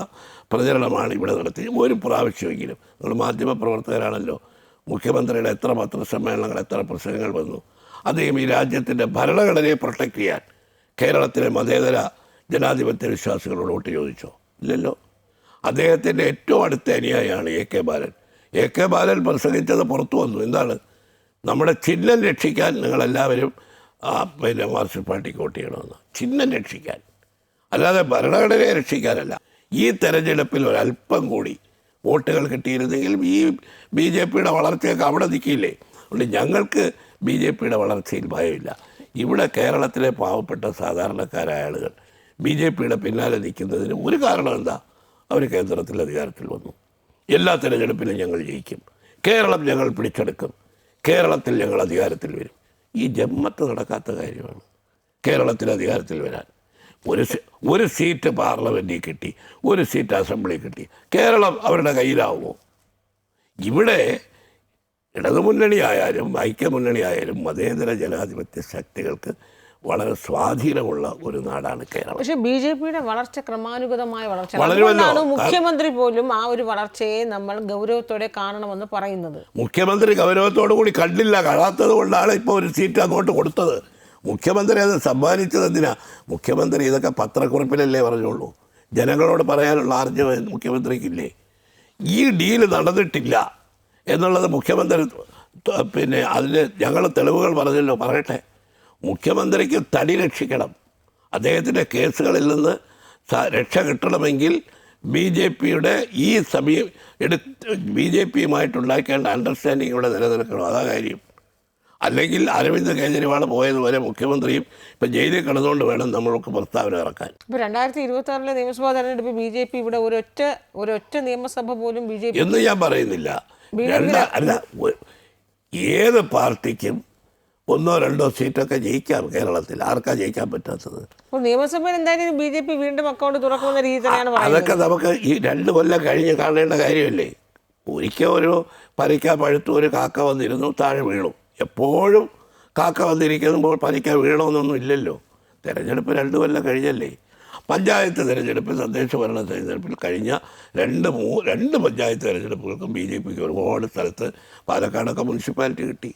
പ്രചരണമാണ് ഇവിടെ നടത്തിയത്. ഒരു പ്രാവശ്യമെങ്കിലും നമ്മൾ മാധ്യമപ്രവർത്തകരാണല്ലോ. മുഖ്യമന്ത്രിയുടെ എത്ര പത്രസമ്മേളനങ്ങൾ, എത്ര പ്രസംഗങ്ങൾ വന്നു. അദ്ദേഹം ഈ രാജ്യത്തിൻ്റെ ഭരണഘടനയെ പ്രൊട്ടക്റ്റ് ചെയ്യാൻ കേരളത്തിലെ മതേതര ജനാധിപത്യ വിശ്വാസികളോട് വോട്ട് ചോദിച്ചോ? ഇല്ലല്ലോ. അദ്ദേഹത്തിൻ്റെ ഏറ്റവും അടുത്ത അനുയായിയാണ് AK ബാലൻ. AK ബാലൻ പ്രസംഗിച്ചത് പുറത്തു വന്നു. എന്താണ്? നമ്മുടെ ചിഹ്നം രക്ഷിക്കാൻ നിങ്ങളെല്ലാവരും പിന്നെ മാർക്സിസ്റ്റ് പാർട്ടിക്ക് വോട്ട് ചെയ്യണമെന്ന്. ചിഹ്നം രക്ഷിക്കാൻ, അല്ലാതെ ഭരണഘടനയെ രക്ഷിക്കാനല്ല. ഈ തെരഞ്ഞെടുപ്പിൽ ഒരല്പം കൂടി വോട്ടുകൾ കിട്ടിയിരുന്നെങ്കിൽ ഈ BJPയുടെ വളർച്ചയൊക്കെ അവിടെ നിൽക്കില്ലേ. അതുകൊണ്ട് ഞങ്ങൾക്ക് BJPയുടെ വളർച്ചയിൽ ഭയമില്ല. ഇവിടെ കേരളത്തിലെ പാവപ്പെട്ട സാധാരണക്കാരായ ആളുകൾ BJPയുടെ പിന്നാലെ നിൽക്കുന്നതിന് ഒരു കാരണം എന്താ? അവർ കേന്ദ്രത്തിൽ അധികാരത്തിൽ വന്നു. എല്ലാ തെരഞ്ഞെടുപ്പിലും ഞങ്ങൾ ജയിക്കും, കേരളം ഞങ്ങൾ പിടിച്ചെടുക്കും, കേരളത്തിൽ ഞങ്ങൾ അധികാരത്തിൽ വരും. ഈ ജമ്മത്ത് നടക്കാത്ത കാര്യമാണ് കേരളത്തിൽ അധികാരത്തിൽ വരാൻ. ഒരു സീറ്റ് പാർലമെൻറ്റിൽ കിട്ടി, ഒരു സീറ്റ് അസംബ്ലി കിട്ടി, കേരളം അവരുടെ കയ്യിലാവുമോ? ഇവിടെ ഇടതുമുന്നണി ആയാലും ഐക്യമുന്നണി ആയാലും മതേതര ജനാധിപത്യ ശക്തികൾക്ക് വളരെ സ്വാധീനമുള്ള ഒരു നാടാണ് കേരളം. പക്ഷേ BJPയുടെ വളർച്ച ക്രമാനുഗതമായ വളർച്ച, അതുകൊണ്ടാണ് മുഖ്യമന്ത്രി പോലും ആ ഒരു വളർച്ചയെ നമ്മൾ ഗൗരവത്തോടെ കാണണമെന്ന് പറയുന്നത്. മുഖ്യമന്ത്രി ഗൗരവത്തോടു കൂടി കണ്ടില്ല. കാണാത്തത് കൊണ്ടാണ് ഇപ്പോൾ ഒരു സീറ്റ് അങ്ങോട്ട് കൊടുത്തത്. മുഖ്യമന്ത്രി അത് സമ്മാനിച്ചത് എന്തിനാ? മുഖ്യമന്ത്രി ഇതൊക്കെ പത്രക്കുറിപ്പിലല്ലേ പറഞ്ഞുള്ളൂ. ജനങ്ങളോട് പറയാനുള്ള ആർജ്ജവം മുഖ്യമന്ത്രിക്കില്ലേ? ഈ ഡീല് നടന്നിട്ടില്ല എന്നുള്ളത് മുഖ്യമന്ത്രി പിന്നെ അതിന് ഞങ്ങൾ തെളിവുകൾ പറഞ്ഞല്ലോ. പറയട്ടെ, മുഖ്യമന്ത്രിക്ക് തടി രക്ഷിക്കണം. അദ്ദേഹത്തിൻ്റെ കേസുകളിൽ നിന്ന് രക്ഷ കിട്ടണമെങ്കിൽ BJPയുടെ ഈ BJPയുമായിട്ടുണ്ടാക്കേണ്ട അണ്ടർസ്റ്റാൻഡിങ് ഇവിടെ നിലനിൽക്കണം. അതാ കാര്യം. അല്ലെങ്കിൽ അരവിന്ദ് കെജ്രിവാൾ പോയതുപോലെ മുഖ്യമന്ത്രിയും ഇപ്പം ജയിലിൽ കിടന്നുകൊണ്ട് വേണം നമ്മൾക്ക് പ്രസ്താവന ഇറക്കാൻ. ഇപ്പോൾ 2026 നിയമസഭാ തെരഞ്ഞെടുപ്പ് BJP ഇവിടെ ഒരൊറ്റ നിയമസഭ പോലും BJP എന്ന് ഞാൻ പറയുന്നില്ല. അല്ല, ഏത് പാർട്ടിക്കും 1-2 സീറ്റൊക്കെ ജയിക്കാം കേരളത്തിൽ. ആർക്കാ ജയിക്കാൻ പറ്റാത്തത്? നിയമസഭയിൽ എന്തായാലും BJP വീണ്ടും അക്കൗണ്ട് തുറക്കുന്ന രീതി തന്നെയാണ് പറയുന്നത്. അതൊക്കെ നമുക്ക് ഈ 2 കൊല്ലം കഴിഞ്ഞ് കാണേണ്ട കാര്യമല്ലേ. ഒരിക്കൽ ഒരു പരിക്ക പഴുത്തു ഒരു കാക്ക വന്നിരുന്നു, താഴെ വീണു. എപ്പോഴും കാക്ക വന്നിരിക്കുമ്പോൾ പരിക്ക വീണമെന്നൊന്നും ഇല്ലല്ലോ. തിരഞ്ഞെടുപ്പ് 2 കൊല്ലം കഴിഞ്ഞല്ലേ. പഞ്ചായത്ത് തിരഞ്ഞെടുപ്പ്, തദ്ദേശ ഭരണ തിരഞ്ഞെടുപ്പിൽ കഴിഞ്ഞ രണ്ട് പഞ്ചായത്ത് തിരഞ്ഞെടുപ്പുകൾക്കും BJPക്ക് ഒരുപാട് സ്ഥലത്ത് പാലക്കാടൊക്കെ മുനിസിപ്പാലിറ്റി കിട്ടി.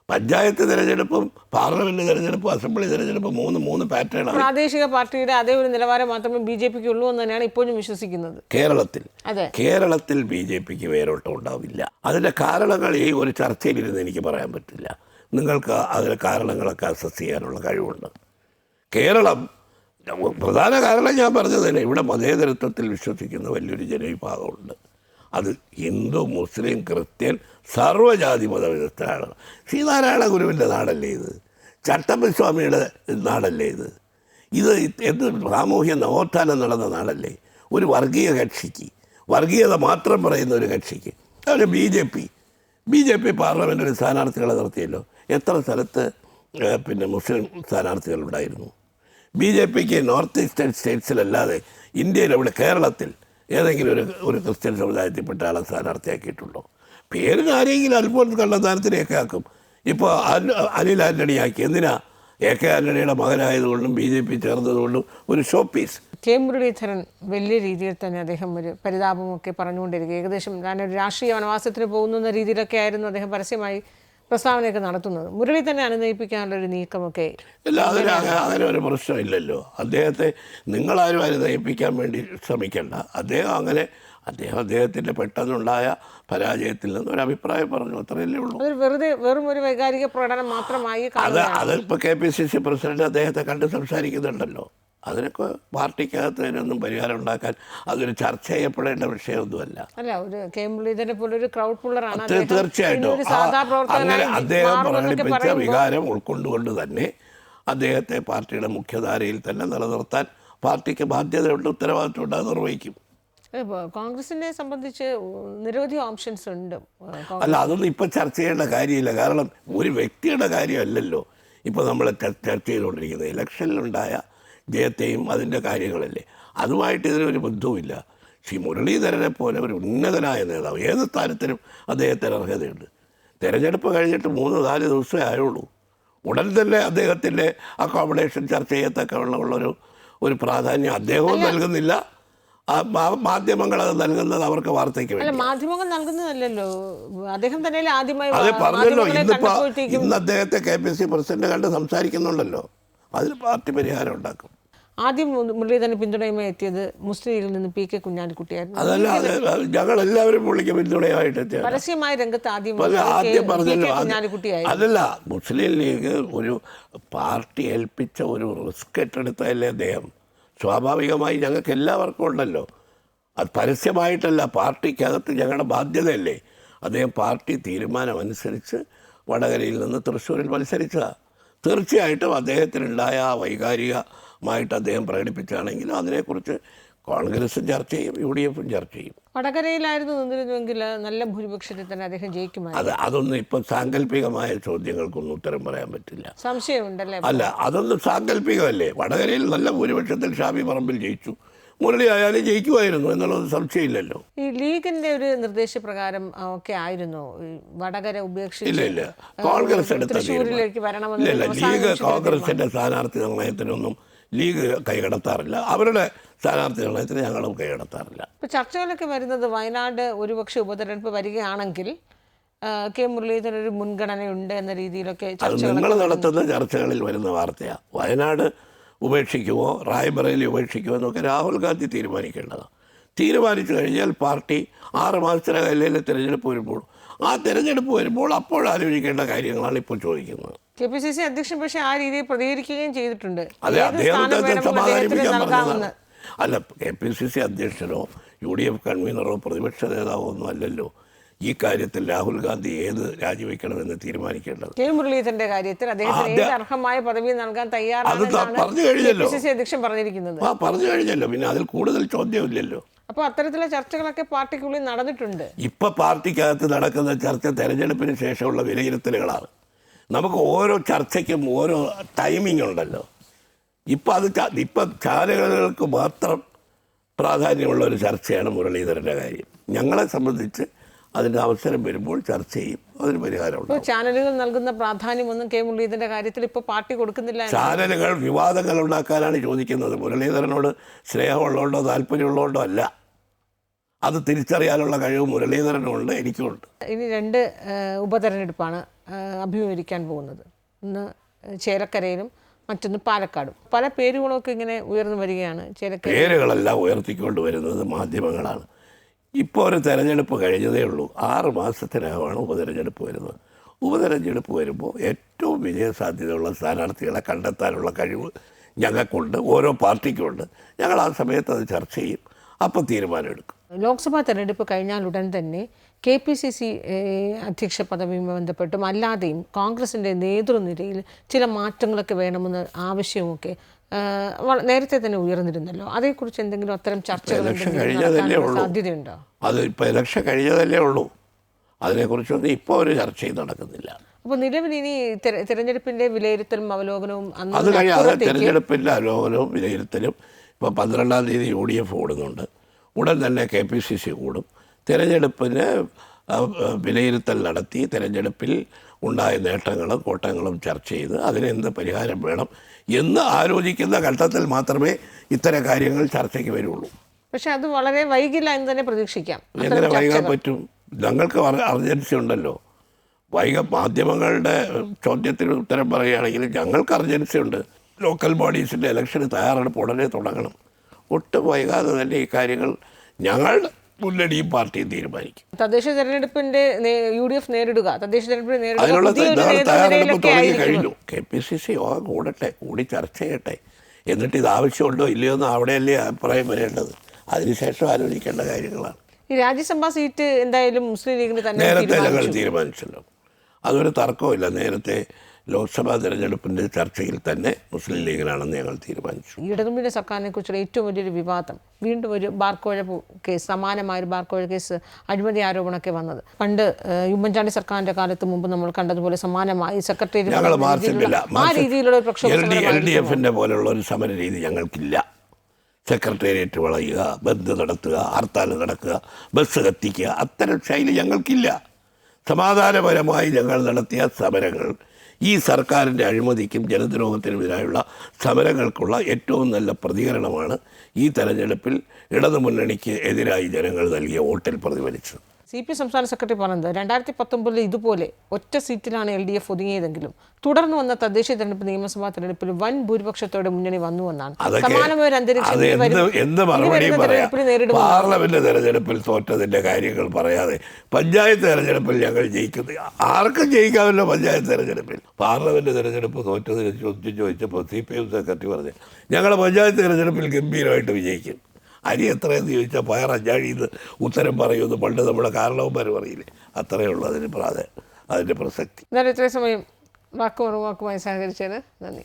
പഞ്ചായത്ത് തിരഞ്ഞെടുപ്പും പാർലമെന്റ് തിരഞ്ഞെടുപ്പും അസംബ്ലി തിരഞ്ഞെടുപ്പും മൂന്ന് പാറ്റേണാണ്. പ്രാദേശിക പാർട്ടിയുടെ അതേ ഒരു നിലവാരം മാത്രമേ BJPക്ക് ഉള്ളൂ എന്ന് തന്നെയാണ് ഇപ്പോഴും വിശ്വസിക്കുന്നത്. കേരളത്തിൽ BJPക്ക് വേരോട്ടം ഉണ്ടാവില്ല. അതിൻ്റെ കാരണങ്ങൾ ഈ ഒരു ചർച്ചയിലിരുന്ന് എനിക്ക് പറയാൻ പറ്റില്ല. നിങ്ങൾക്ക് അതിലെ കാരണങ്ങളൊക്കെ അസസ് ചെയ്യാനുള്ള കഴിവുണ്ട്. കേരളം പ്രധാന കാരണം ഞാൻ പറഞ്ഞത് തന്നെ, ഇവിടെ മതേതരത്വത്തിൽ വിശ്വസിക്കുന്ന വലിയൊരു ജനവിഭാഗമുണ്ട്. അത് ഹിന്ദു, മുസ്ലിം, ക്രിസ്ത്യൻ, സർവ്വജാതി മതവിധത്തിലാണ്. ശ്രീനാരായണ ഗുരുവിൻ്റെ നാടല്ലേ ഇത്? ചട്ടമ്പിസ്വാമിയുടെ നാടല്ലേ ഇത്? എന്ത് സാമൂഹ്യ നവോത്ഥാനം നടന്ന നാടല്ലേ? ഒരു വർഗീയ കക്ഷിക്ക്, വർഗീയത മാത്രം പറയുന്ന ഒരു കക്ഷിക്ക്, അതുപോലെ BJP പാർലമെൻറ്റിൽ സ്ഥാനാർത്ഥികളെ നിർത്തിയല്ലോ. എത്ര സ്ഥലത്ത് പിന്നെ മുസ്ലിം സ്ഥാനാർത്ഥികളുണ്ടായിരുന്നു? BJPക്ക് നോർത്ത് ഈസ്റ്റേൺ സ്റ്റേറ്റ്സിലല്ലാതെ ഇന്ത്യയിലവിടെ കേരളത്തിൽ ഏതെങ്കിലും ഒരു ക്രിസ്ത്യൻ സമുദായത്തിൽപ്പെട്ട ആളെ സ്ഥാനാർത്ഥിയാക്കിയിട്ടുണ്ടോ? പേരിന് ആരെങ്കിലും അൽഫോൻസ് കണ്ണന്താനത്തിനെയൊക്കെ ആക്കും. ഇപ്പോൾ അനിൽ ആൻ്റണിയാക്കി. എന്തിനാ? AK ആൻ്റണിയുടെ മകനായതുകൊണ്ടും BJP ചേർന്നതുകൊണ്ടും ഒരു ഷോ പീസ്. കെ മുരളീധരൻ വലിയ രീതിയിൽ തന്നെ അദ്ദേഹം ഒരു പരിതാപമൊക്കെ പറഞ്ഞുകൊണ്ടിരിക്കുക. ഏകദേശം ഞാനൊരു രാഷ്ട്രീയ വനവാസത്തിന് പോകുന്ന രീതിയിലൊക്കെ ആയിരുന്നു അദ്ദേഹം പരസ്യമായി പ്രസ്താവനയൊക്കെ നടത്തുന്നത്. മുരളി തന്നെ അനുനയിപ്പിക്കാനുള്ളൊരു നീക്കമൊക്കെ ഇല്ല. അങ്ങനെ ഒരു പ്രശ്നമില്ലല്ലോ. അദ്ദേഹത്തെ നിങ്ങളാരും അനുനയിപ്പിക്കാൻ വേണ്ടി ശ്രമിക്കേണ്ട. അദ്ദേഹത്തിൻ്റെ പെട്ടെന്നുണ്ടായ പരാജയത്തിൽ നിന്ന് ഒരു അഭിപ്രായം പറഞ്ഞു, അത്രയല്ലേ ഉള്ളൂ. വെറും ഒരു വൈകാരിക പ്രകടനം മാത്രമായി അതിപ്പോൾ KPCC പ്രസിഡന്റ് അദ്ദേഹത്തെ കണ്ട് സംസാരിക്കുന്നുണ്ടല്ലോ. അതിനൊക്കെ പാർട്ടിക്കകത്ത് അതിനൊന്നും പരിഹാരം ഉണ്ടാക്കാൻ അതൊരു ചർച്ച ചെയ്യപ്പെടേണ്ട വിഷയമൊന്നുമല്ല. തീർച്ചയായിട്ടും അങ്ങനെ അദ്ദേഹം പ്രകടിപ്പിച്ച വികാരം ഉൾക്കൊണ്ടുകൊണ്ട് തന്നെ അദ്ദേഹത്തെ പാർട്ടിയുടെ മുഖ്യധാരയിൽ തന്നെ നിലനിർത്താൻ പാർട്ടിക്ക് ബാധ്യതയുണ്ട്, ഉത്തരവാദിത്തമുണ്ട്. അത് നിർവഹിക്കും. കോൺഗ്രസിനെ സംബന്ധിച്ച് നിരവധി ഓപ്ഷൻസ് ഉണ്ട്. അല്ല, അതൊന്നും ഇപ്പം ചർച്ച ചെയ്യേണ്ട കാര്യമില്ല. കാരണം ഒരു വ്യക്തിയുടെ കാര്യമല്ലല്ലോ ഇപ്പോൾ നമ്മൾ ചർച്ച ചെയ്തുകൊണ്ടിരിക്കുന്നത്. ഇലക്ഷനിലുണ്ടായ ജയത്തെയും അതിൻ്റെ കാര്യങ്ങളല്ലേ. അതുമായിട്ട് ഇതിനൊരു ബന്ധവുമില്ല. ശ്രീ മുരളീധരനെ പോലെ ഒരു ഉന്നതനായ നേതാവ് ഏത് സ്ഥാനത്തിനും അദ്ദേഹത്തിന് അർഹതയുണ്ട്. തിരഞ്ഞെടുപ്പ് കഴിഞ്ഞിട്ട് 3-4 ദിവസമേ ആയുള്ളൂ. ഉടൻ തന്നെ അദ്ദേഹത്തിൻ്റെ അക്കോമഡേഷൻ ചർച്ച ചെയ്യത്തക്കുള്ള ഒരു പ്രാധാന്യം അദ്ദേഹവും നൽകുന്നില്ല. മാധ്യമങ്ങൾ അത് നൽകുന്നത് അവർക്ക് വാർത്തയ്ക്ക് വേണ്ടി. മാധ്യമങ്ങൾ നൽകുന്നതല്ലോ, അദ്ദേഹം തന്നെ ആദ്യമായി അതെ പറഞ്ഞല്ലോ. ഇന്ന് അദ്ദേഹത്തെ KPCC പ്രസിഡന്റ് കണ്ട് സംസാരിക്കുന്നുണ്ടല്ലോ. അതിന് പാർട്ടി പരിഹാരം ഉണ്ടാക്കും. ആദ്യം മുരളീധരന് പിന്തുണയുമായി എത്തിയത് മുസ്ലിം ലീഗിൽ നിന്ന് പി കെ കുഞ്ഞാലിക്കുട്ടിയായിരുന്നു. അതല്ല, ഞങ്ങളെല്ലാവരും പുള്ളിക്ക് പിന്തുണയായിട്ട് എത്തിയത്. പരസ്യമായ രംഗത്ത് ആദ്യം പറഞ്ഞല്ലോ. കുഞ്ഞാലിക്കുട്ടിയായി. അതല്ല, മുസ്ലിം ലീഗ് ഒരു പാർട്ടി ഏൽപ്പിച്ച ഒരു റിസ്ക് ഏറ്റെടുത്തല്ലേ അദ്ദേഹം. സ്വാഭാവികമായി ഞങ്ങൾക്ക് എല്ലാവർക്കും ഉണ്ടല്ലോ, അത് പരസ്യമായിട്ടല്ല, പാർട്ടിക്കകത്ത് ഞങ്ങളുടെ ബാധ്യതയല്ലേ. അദ്ദേഹം പാർട്ടി തീരുമാനമനുസരിച്ച് വടകരയിൽ നിന്ന് തൃശ്ശൂരിൽ മത്സരിച്ചതാണ്. തീർച്ചയായിട്ടും അദ്ദേഹത്തിനുണ്ടായ ആ വൈകാരികമായിട്ട് അദ്ദേഹം പ്രകടിപ്പിച്ചാണെങ്കിലും അതിനെക്കുറിച്ച് കോൺഗ്രസും ചർച്ച ചെയ്യും, UDFും ചർച്ച ചെയ്യും. വടകരയിലായിരുന്നു നിന്നിരുന്നുവെങ്കിൽ നല്ല ഭൂരിപക്ഷത്തിൽ തന്നെ അദ്ദേഹം ജയിക്കുമായിരുന്നു. അതൊന്നും ഇപ്പം സാങ്കല്പികമായ ചോദ്യങ്ങൾക്കൊന്നും ഉത്തരം പറയാൻ പറ്റില്ല. സംശയമുണ്ടല്ലേ? അല്ല, അതൊന്നും സാങ്കല്പികമല്ലേ. വടകരയിൽ നല്ല ഭൂരിപക്ഷത്തിൽ ഷാഫി പറമ്പിൽ ജയിച്ചു, മുരളി ആയാലും ജയിക്കുമായിരുന്നു എന്നുള്ളത് സംശയമില്ലല്ലോ. ഈ ലീഗിന്റെ ഒരു നിർദ്ദേശപ്രകാരം ഒക്കെ ആയിരുന്നു വടകര ഉപേക്ഷിച്ച് ഇല്ല, കോൺഗ്രസ് എടുത്ത തൃശ്ശൂരിലേക്ക് വരണമെന്ന്. ഇല്ല, ലീഗ് കോൺഗ്രസിന്റെ സ്ഥാനാർത്ഥി നിർണയത്തിനൊന്നും ലീഗ് കൈകടത്താറില്ല. അവരുടെ സ്ഥാനാർത്ഥി നിർണയത്തിന് ഞങ്ങളും കൈകടത്താറില്ല. ഇപ്പോൾ ചർച്ചകളൊക്കെ വരുന്നത് വയനാട് ഒരുപക്ഷെ ഉപതെരഞ്ഞെടുപ്പ് വരികയാണെങ്കിൽ കെ മുരളീധരൻ ഒരു മുൻഗണനയുണ്ട് എന്ന രീതിയിലൊക്കെ അത് നിങ്ങൾ നടത്തുന്ന ചർച്ചകളിൽ വരുന്ന വാർത്തയാണ്. വയനാട് ഉപേക്ഷിക്കുമോ റായ്ബറേലി ഉപേക്ഷിക്കുമോ എന്നൊക്കെ രാഹുൽ ഗാന്ധി തീരുമാനിക്കേണ്ടതാണ്. തീരുമാനിച്ചു കഴിഞ്ഞാൽ പാർട്ടി 6 മാസത്തിനകല്ലേ തിരഞ്ഞെടുപ്പ് വരുമ്പോൾ, ആ തിരഞ്ഞെടുപ്പ് വരുമ്പോൾ അപ്പോഴാലോചിക്കേണ്ട കാര്യങ്ങളാണ് ഇപ്പോൾ ചോദിക്കുന്നത്. KPCC അധ്യക്ഷൻ പക്ഷേ ആ രീതിയിൽ പ്രതികരിക്കുകയും ചെയ്തിട്ടുണ്ട്. അതെ, അദ്ദേഹത്തെ സമാധാനിപ്പിക്കാൻ പറഞ്ഞതാണ്. അല്ല, KPCC അധ്യക്ഷനോ UDF കൺവീനറോ പ്രതിപക്ഷ നേതാവോ ഒന്നും അല്ലല്ലോ ഈ കാര്യത്തിൽ രാഹുൽ ഗാന്ധി ഏത് രാജിവെക്കണമെന്ന് തീരുമാനിക്കേണ്ടത്. കെ മുരളീധരന്റെ കാര്യത്തിൽ അദ്ദേഹത്തിന് ഏത് അർഹമായ പദവി നൽകാൻ തയ്യാറാണെന്നാണ് KPCC അധ്യക്ഷൻ പറഞ്ഞിരിക്കുന്നത്. പറഞ്ഞു കഴിഞ്ഞല്ലോ, പിന്നെ അതിൽ കൂടുതൽ ചോദ്യമില്ലല്ലോ. അപ്പോൾ അത്തരത്തിലുള്ള ചർച്ചകളൊക്കെ പാർട്ടിക്കുള്ളിൽ നടന്നിട്ടുണ്ട്. ഇപ്പം പാർട്ടിക്കകത്ത് നടക്കുന്ന ചർച്ച തെരഞ്ഞെടുപ്പിന് ശേഷമുള്ള വിലയിരുത്തലുകളാണ്. നമുക്ക് ഓരോ ചർച്ചയ്ക്കും ഓരോ ടൈമിംഗ് ഉണ്ടല്ലോ. ഇപ്പം ചാനലുകൾക്ക് മാത്രം പ്രാധാന്യമുള്ള ഒരു ചർച്ചയാണ് മുരളീധരൻ്റെ കാര്യം. ഞങ്ങളെ സംബന്ധിച്ച് അതിൻ്റെ അവസരം വരുമ്പോൾ ചർച്ച ചെയ്യും, അതിന് പരിഹാരമുണ്ട്. ചാനലുകൾ നൽകുന്ന പ്രാധാന്യമൊന്നും കെ മുരളീധരൻ്റെ കാര്യത്തിൽ ഇപ്പോൾ പാർട്ടി കൊടുക്കുന്നില്ല. ചാനലുകൾ വിവാദങ്ങൾ ഉണ്ടാക്കാനാണ് ചോദിക്കുന്നത്. മുരളീധരനോട് സ്നേഹമുള്ളതുകൊണ്ടോ താല്പര്യമുള്ളതുകൊണ്ടോ അല്ല. അത് തിരിച്ചറിയാനുള്ള കഴിവ് മുരളീധരനുണ്ട്, എനിക്കുണ്ട്. ഇനി 2 ഉപതെരഞ്ഞെടുപ്പാണ് അഭിമുഖീകരിക്കാൻ പോകുന്നത്. ഒന്ന് ചേലക്കരയിലും മറ്റൊന്ന് പാലക്കാടും. പല പേരുകളൊക്കെ ഇങ്ങനെ ഉയർന്നു വരികയാണ്. പേരുകളെല്ലാം ഉയർത്തിക്കൊണ്ട് വരുന്നത് മാധ്യമങ്ങളാണ്. ഇപ്പോൾ ഒരു തെരഞ്ഞെടുപ്പ് കഴിഞ്ഞതേ ഉള്ളൂ. 6 മാസത്തിനകമാണ് ഉപതെരഞ്ഞെടുപ്പ് വരുന്നത്. ഉപതെരഞ്ഞെടുപ്പ് വരുമ്പോൾ ഏറ്റവും വിജയസാധ്യതയുള്ള സ്ഥാനാർത്ഥികളെ കണ്ടെത്താനുള്ള കഴിവ് ഞങ്ങൾക്കുണ്ട്, ഓരോ പാർട്ടിക്കുമുണ്ട്. ഞങ്ങൾ ആ സമയത്ത് അത് ചർച്ച ചെയ്യും, അപ്പം തീരുമാനമെടുക്കും. ലോക്സഭാ തെരഞ്ഞെടുപ്പ് കഴിഞ്ഞാലുടൻ തന്നെ KPCC അധ്യക്ഷ പദവിയുമായി ബന്ധപ്പെട്ടും അല്ലാതെയും കോൺഗ്രസിൻ്റെ നേതൃനിരയിൽ ചില മാറ്റങ്ങളൊക്കെ വേണമെന്ന ആവശ്യവുമൊക്കെ നേരത്തെ തന്നെ ഉയർന്നിരുന്നല്ലോ. അതേക്കുറിച്ച് എന്തെങ്കിലും അത്തരം ചർച്ചകൾ സാധ്യതയുണ്ടോ? അത് ഇപ്പോൾ ഇലക്ഷൻ കഴിഞ്ഞതല്ലേ ഉള്ളൂ, അതിനെക്കുറിച്ചൊന്നും ഇപ്പോൾ ഒരു ചർച്ചയും നടക്കുന്നില്ല. അപ്പോൾ നിലവിൽ ഇനി തിരഞ്ഞെടുപ്പിൻ്റെ വിലയിരുത്തലും അവലോകനവും അത് കഴിയാതെ തിരഞ്ഞെടുപ്പിൻ്റെ അവലോകനവും വിലയിരുത്തലും ഇപ്പോൾ 12-ാം തീയതി UDF കൂടുന്നുണ്ട്. ഉടൻ തന്നെ KPCC കൂടും. തിരഞ്ഞെടുപ്പിന് വിലയിരുത്തൽ നടത്തി തിരഞ്ഞെടുപ്പിൽ ഉണ്ടായ നേട്ടങ്ങളും കോട്ടങ്ങളും ചർച്ച ചെയ്ത് അതിനെന്ത് പരിഹാരം വേണം എന്ന് ആലോചിക്കുന്ന ഘട്ടത്തിൽ മാത്രമേ ഇത്തരം കാര്യങ്ങൾ ചർച്ചയ്ക്ക് വരുള്ളൂ. പക്ഷെ അത് വളരെ വൈകില്ല എന്ന് തന്നെ പ്രതീക്ഷിക്കാം. എങ്ങനെ വൈകാൻ പറ്റും? ഞങ്ങൾക്ക് അർജൻസി ഉണ്ടല്ലോ. മാധ്യമങ്ങളുടെ ചോദ്യത്തിന് ഉത്തരം പറയുകയാണെങ്കിൽ ഞങ്ങൾക്ക് അർജൻസി ഉണ്ട്. ലോക്കൽ ബോഡീസിൻ്റെ ഇലക്ഷന് തയ്യാറെടുപ്പ് ഉടനെ തുടങ്ങണം. ഒട്ടും വൈകാതെ തന്നെ ഈ കാര്യങ്ങൾ ഞങ്ങൾ മുന്നണിയും പാർട്ടിയും തീരുമാനിക്കും. തദ്ദേശ തെരഞ്ഞെടുപ്പിന്റെ UDF നേരിടുക, തദ്ദേശ തെരഞ്ഞെടുപ്പ് അതിനുള്ള തയ്യാറെടുപ്പ് തുടങ്ങി കഴിഞ്ഞു. KPCC യോഗം കൂടട്ടെ, കൂടി ചർച്ച ചെയ്യട്ടെ. എന്നിട്ട് ഇത് ആവശ്യമുണ്ടോ ഇല്ലയോ എന്ന് അവിടെയല്ലേ അഭിപ്രായം വരേണ്ടത്. അതിനുശേഷം ആലോചിക്കേണ്ട കാര്യങ്ങളാണ്. ഈ രാജ്യസഭാ സീറ്റ് എന്തായാലും മുസ്ലിം ലീഗിന് തന്നെ നേരത്തെ ഞങ്ങൾ തീരുമാനിച്ചല്ലോ. അതൊരു തർക്കമില്ല. നേരത്തെ ലോക്സഭാ തെരഞ്ഞെടുപ്പിൻ്റെ ചർച്ചയിൽ തന്നെ മുസ്ലിം ലീഗിലാണെന്ന് ഞങ്ങൾ തീരുമാനിച്ചു. ഇടതുമുന്നണി സർക്കാരിനെ കുറിച്ചുള്ള ഏറ്റവും വലിയൊരു വിവാദം വീണ്ടും ഒരു ബാർക്കോഴ കേസ്, സമാനമായൊരു ബാർക്കോഴ കേസ് അഴിമതി ആരോപണമൊക്കെ വന്നത്. പണ്ട് ഉമ്മൻചാണ്ടി സർക്കാരിൻ്റെ കാലത്ത് മുമ്പ് നമ്മൾ കണ്ടതുപോലെ സമാനമായി സെക്രട്ടേറിയറ്റ് ഞങ്ങൾ മാർച്ചിട്ടില്ല. ആ രീതിയിലുള്ള ഒരു പ്രക്ഷോഭം LDFിൻ്റെ പോലുള്ള ഒരു സമര രീതി ഞങ്ങൾക്കില്ല. സെക്രട്ടേറിയറ്റ് വളയുക, ബന്ദ് നടത്തുക, ഹർത്താൽ നടക്കുക, ബസ് കത്തിക്കുക, അത്തരം ശൈലി ഞങ്ങൾക്കില്ല. സമാധാനപരമായി ഞങ്ങൾ നടത്തിയ സമരങ്ങൾ ഈ സർക്കാരിൻ്റെ അഴിമതിക്കും ജനദ്രോഹത്തിനുമെതിരായുള്ള സമരങ്ങൾക്കുള്ള ഏറ്റവും നല്ല പ്രതികരണമാണ് ഈ തെരഞ്ഞെടുപ്പിൽ ഇടതുമുന്നണിക്ക് എതിരായി ജനങ്ങൾ നൽകിയ വോട്ടിൽ പ്രതിഫലിച്ചത്. CPM സംസ്ഥാന സെക്രട്ടറി പറഞ്ഞത് 2019 ഇതുപോലെ ഒറ്റ സീറ്റിലാണ് LDF ഒതുങ്ങിയതെങ്കിലും തുടർന്ന് വന്ന തദ്ദേശ തെരഞ്ഞെടുപ്പ് നിയമസഭാ തെരഞ്ഞെടുപ്പിൽ വൻ ഭൂരിപക്ഷത്തോടെ മുന്നണി വന്നുവെന്നാണ്. സമാനമായ ഒരു അന്തരീക്ഷം പാർലമെന്റ് തെരഞ്ഞെടുപ്പിൽ തോറ്റതിന്റെ കാര്യങ്ങൾ പറയാതെ പഞ്ചായത്ത് തെരഞ്ഞെടുപ്പിൽ ഞങ്ങൾ ജയിക്കുന്നത് ആർക്കും ജയിക്കാമല്ലോ. പഞ്ചായത്ത് തെരഞ്ഞെടുപ്പിൽ പാർലമെന്റ് തെരഞ്ഞെടുപ്പ് തോറ്റതിന് ചോദിച്ചപ്പോൾ CPM സെക്രട്ടറി പറഞ്ഞു ഞങ്ങൾ പഞ്ചായത്ത് തെരഞ്ഞെടുപ്പിൽ ഗംഭീരമായിട്ട് വിജയിക്കും. അരി എത്രയെന്ന് ചോദിച്ചാൽ പയർ അഞ്ചാഴിന്ന് ഉത്തരം പറയുമെന്ന് പണ്ട് നമ്മുടെ കാരണവന്മാർ പറയില്ലേ, അത്രയേ ഉള്ളൂ അതിൻ്റെ പ്രസക്തി. ഇത്രയും സമയം വാക്കുമായി സഹകരിച്ചതിന് നന്ദി.